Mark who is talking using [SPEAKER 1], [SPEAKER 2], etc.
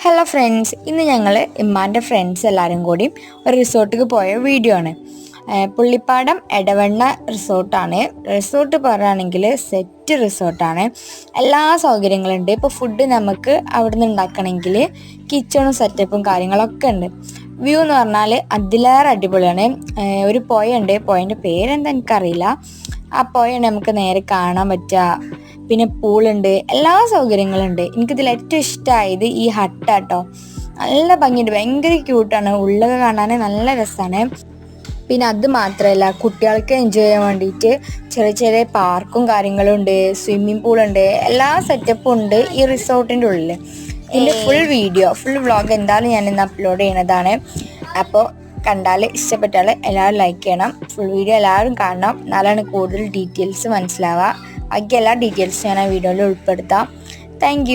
[SPEAKER 1] Hello friends, ഇന്ന് ഞങ്ങൾ ഇമ്മാൻ്റെ friends എല്ലാവരും കൂടി ഒരു റിസോർട്ടിലേക്ക് പോയ വീഡിയോ ആണ്. പുള്ളിപ്പാടം എടവണ്ണ റിസോർട്ടാണ്. റിസോർട്ട് പറയുകയാണെങ്കിൽ സെറ്റ് റിസോർട്ടാണ്. എല്ലാ സൗകര്യങ്ങളുണ്ട്. ഇപ്പോൾ ഫുഡ് നമുക്ക് അവിടെ നിന്ന് ഉണ്ടാക്കണമെങ്കിൽ കിച്ചണും സെറ്റപ്പും കാര്യങ്ങളൊക്കെ ഉണ്ട്. വ്യൂ എന്ന് പറഞ്ഞാൽ അതിലേറെ അടിപൊളിയാണ്. ഒരു പുഴയുണ്ട്, പുഴൻ്റെ പേരെന്താ എനിക്കറിയില്ല. ആ പുഴ നമുക്ക് നേരെ കാണാൻ പറ്റുക. പിന്നെ പൂളുണ്ട്, എല്ലാ സൗകര്യങ്ങളുണ്ട്. എനിക്കിതിൽ ഏറ്റവും ഇഷ്ടമായത് ഈ ഹട്ടാട്ടോ. നല്ല ഭംഗിയുണ്ട്, ഭയങ്കര ക്യൂട്ടാണ്. ഉള്ളൊക്കെ കാണാൻ നല്ല രസമാണ്. പിന്നെ അത് മാത്രമല്ല, കുട്ടികൾക്ക് എൻജോയ് ചെയ്യാൻ വേണ്ടിയിട്ട് ചെറിയ ചെറിയ പാർക്കും കാര്യങ്ങളും ഉണ്ട്, സ്വിമ്മിങ് പൂളുണ്ട്, എല്ലാ സെറ്റപ്പും ഉണ്ട് ഈ റിസോർട്ടിൻ്റെ ഉള്ളിൽ. ഇതിൻ്റെ ഫുൾ വ്ളോഗ് എന്തായാലും ഞാൻ ഇന്ന് അപ്ലോഡ് ചെയ്യുന്നതാണ്. അപ്പോൾ കണ്ടാൽ ഇഷ്ടപ്പെട്ടാൽ എല്ലാവരും ലൈക്ക് ചെയ്യണം. ഫുൾ വീഡിയോ എല്ലാവരും കാണണം, എന്നാലാണ് കൂടുതൽ ഡീറ്റെയിൽസ് മനസ്സിലാവുക. ബാക്കി എല്ലാ ഡീറ്റെയിൽസും ഞാൻ ആ വീഡിയോയിൽ ഉൾപ്പെടുത്താം. താങ്ക്